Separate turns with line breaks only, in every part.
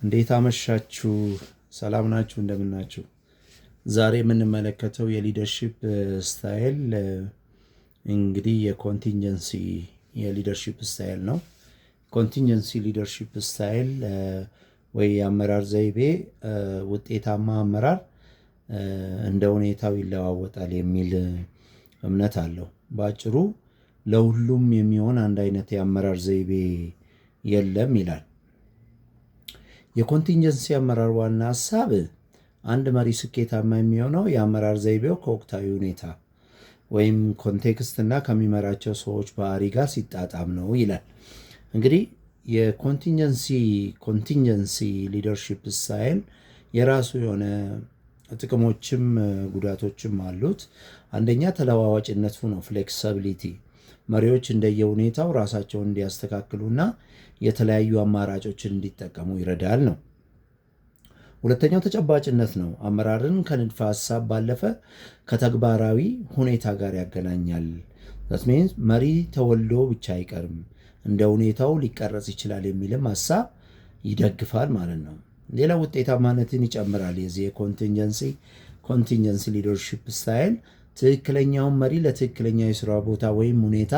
እንዴት አመሻችሁ? ሰላም ናችሁ? እንደምናችሁ? ዛሬ የምንመለከተው የሊደርሺፕ ስታይል እንግዲህ የኮንቲንጀንሲ የሊደርሺፕ ስታይል ነው። ኮንቲንጀንሲ ሊደርሺፕ ስታይል ወይ የአመራር ዘይቤ ውጤታማ አመራር እንደ ሁኔታው ይለዋወጣል የሚል እምነት አለው። በአጭሩ ለሁሉም የሚሆን አንድ አይነት የአመራር ዘይቤ የለም ይላል። የኮንቲንጀንሲ አመራር ዋና ሀሳብ አንድ መሪ ስኬታማ የሚሆነው የአመራር ዘይቤው ከወቅታዊ ሁኔታ ወይም ኮንቴክስት እና ከሚመራቸው ሰዎች ባህሪ ጋር ሲጣጣም ነው ይላል። እንግዲህ የኮንቲንጀንሲ ሊደርሺፕ ስታይል የራሱ የሆነ ጥቅሞችም ጉዳቶችም አሉት። አንደኛ ተለዋዋጭነቱ ነው፣ ፍሌክሲቢሊቲ። መሪዎች እንደየሁኔታው ራሳቸውን እንዲያስተካክሉና የተለያዩ አማራጮችን እንዲጠቀሙ ይረዳል ነው። ሁለተኛው ተጨባጭነት ነው። አመራርን ከንድፈ ሀሳብ ባለፈ ከተግባራዊ ሁኔታ ጋር ያገናኛል። ሚንስ መሪ ተወልዶ ብቻ አይቀርም፣ እንደ ሁኔታው ሊቀረጽ ይችላል የሚልም ሀሳብ ይደግፋል ማለት ነው። ሌላ ውጤታማነትን ይጨምራል። የዚህ የኮንቲንጀንሲ ሊደርሺፕ ስታይል ትክክለኛውን መሪ ለትክክለኛ የስራ ቦታ ወይም ሁኔታ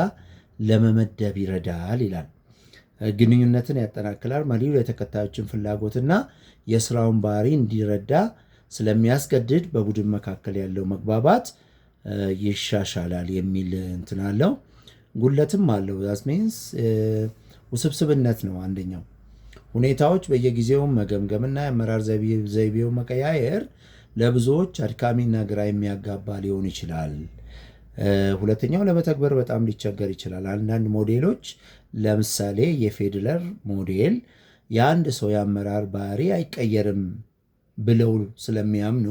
ለመመደብ ይረዳል ይላል። ግንኙነትን ያጠናክላል። መሪው የተከታዮችን ፍላጎትና የስራውን ባህሪ እንዲረዳ ስለሚያስገድድ በቡድን መካከል ያለው መግባባት ይሻሻላል የሚል እንትን አለው። ጉለትም አለው። ሚንስ ውስብስብነት ነው አንደኛው። ሁኔታዎች በየጊዜው መገምገምና የአመራር ዘይቤው መቀያየር ለብዙዎች አድካሚና ግራ የሚያጋባ ሊሆን ይችላል። ሁለተኛው ለመተግበር በጣም ሊቸገር ይችላል። አንዳንድ ሞዴሎች ለምሳሌ የፌድለር ሞዴል የአንድ ሰው የአመራር ባህሪ አይቀየርም ብለው ስለሚያምኑ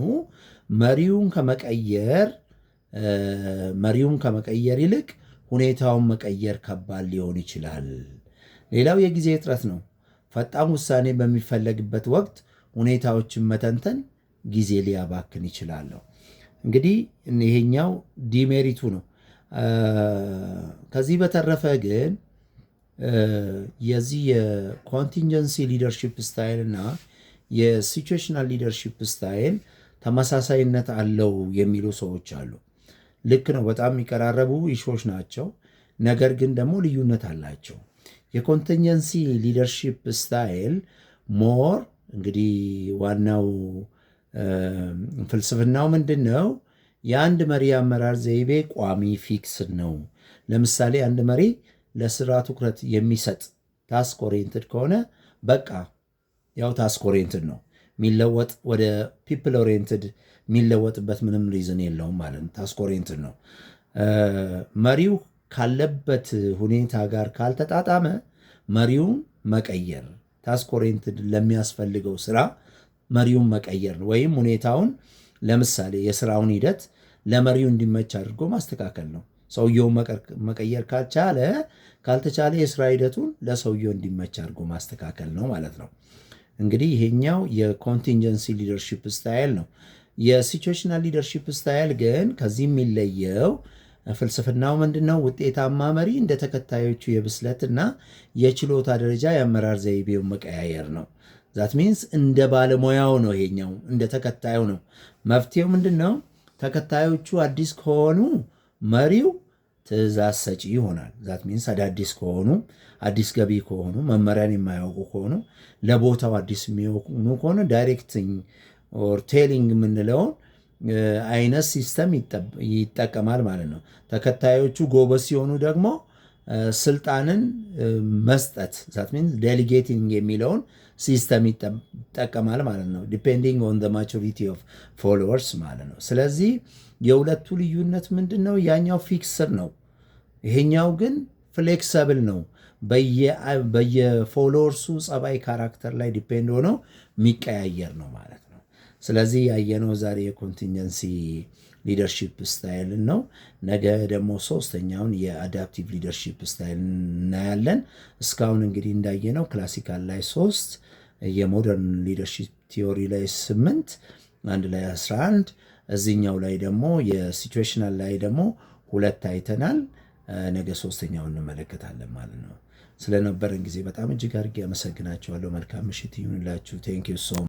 መሪውን ከመቀየር ይልቅ ሁኔታውን መቀየር ከባድ ሊሆን ይችላል። ሌላው የጊዜ እጥረት ነው። ፈጣን ውሳኔ በሚፈለግበት ወቅት ሁኔታዎችን መተንተን ጊዜ ሊያባክን ይችላል። እንግዲህ ይሄኛው ዲሜሪቱ ነው። ከዚህ በተረፈ ግን የዚህ የኮንቲንጀንሲ ሊደርሺፕ ስታይል እና የሲቹዌሽናል ሊደርሺፕ ስታይል ተመሳሳይነት አለው የሚሉ ሰዎች አሉ። ልክ ነው፣ በጣም የሚቀራረቡ ኢሾች ናቸው። ነገር ግን ደግሞ ልዩነት አላቸው። የኮንቲንጀንሲ ሊደርሺፕ ስታይል ሞር እንግዲህ ዋናው ፍልስፍናው ምንድን ነው? የአንድ መሪ አመራር ዘይቤ ቋሚ ፊክስድ ነው። ለምሳሌ አንድ መሪ ለስራ ትኩረት የሚሰጥ ታስክ ኦሪየንትድ ከሆነ በቃ ያው ታስክ ኦሪየንትድ ነው። የሚለወጥ ወደ ፒፕል ኦሪየንትድ የሚለወጥበት ምንም ሪዝን የለውም ማለት ነው። ታስክ ኦሪየንትድ ነው። መሪው ካለበት ሁኔታ ጋር ካልተጣጣመ መሪውን መቀየር፣ ታስክ ኦሪየንትድ ለሚያስፈልገው ስራ መሪውን መቀየር ነው። ወይም ሁኔታውን ለምሳሌ የስራውን ሂደት ለመሪው እንዲመች አድርጎ ማስተካከል ነው። ሰውየውን መቀየር ካልተቻለ የስራ ሂደቱን ለሰውየው እንዲመች አድርጎ ማስተካከል ነው ማለት ነው። እንግዲህ ይሄኛው የኮንቲንጀንሲ ሊደርሺፕ ስታይል ነው። የሲቹዌሽናል ሊደርሺፕ ስታይል ግን ከዚህ የሚለየው ፍልስፍናው ምንድነው? ውጤታማ መሪ እንደ ተከታዮቹ የብስለትና የችሎታ ደረጃ የአመራር ዘይቤውን መቀያየር ነው። ዛት ሚንስ እንደ ባለሙያው ነው። ይሄኛው እንደ ተከታዩ ነው። መፍትሄው ምንድን ነው? ተከታዮቹ አዲስ ከሆኑ መሪው ትዕዛዝ ሰጪ ይሆናል። ዛት ሚንስ አዳዲስ ከሆኑ፣ አዲስ ገቢ ከሆኑ፣ መመሪያን የማያውቁ ከሆኑ፣ ለቦታው አዲስ የሚሆኑ ከሆነ ዳይሬክቲንግ ኦር ቴሊንግ የምንለውን አይነት ሲስተም ይጠቀማል ማለት ነው። ተከታዮቹ ጎበዝ ሲሆኑ ደግሞ ስልጣንን መስጠት ዛት ሚንስ ዴሊጌቲንግ የሚለውን ሲስተም ይጠቀማል ማለት ነው። ዲፔንዲንግ ኦን ዘ ማቹሪቲ ኦፍ ፎሎወርስ ማለት ነው። ስለዚህ የሁለቱ ልዩነት ምንድን ነው? ያኛው ፊክስድ ነው፣ ይሄኛው ግን ፍሌክሰብል ነው። በየፎሎወርሱ ጸባይ፣ ካራክተር ላይ ዲፔንድ ሆኖ የሚቀያየር ነው ማለት ነው። ስለዚህ ያየነው ዛሬ የኮንቲንጀንሲ ሊደርሺፕ ስታይልን ነው። ነገ ደግሞ ሶስተኛውን የአዳፕቲቭ ሊደርሺፕ ስታይል እናያለን። እስካሁን እንግዲህ እንዳየነው ክላሲካል ላይ 3፣ የሞደርን ሊደርሺፕ ቲዮሪ ላይ 8፣ አንድ ላይ 11፣ እዚኛው ላይ ደግሞ የሲቹዌሽናል ላይ ደግሞ 2 አይተናል። ነገ ሶስተኛውን እንመለከታለን ማለት ነው። ስለነበረን ጊዜ በጣም እጅግ አድርጌ አመሰግናችኋለሁ። መልካም ምሽት ይሁንላችሁ። ቴንክ ዩ ሶ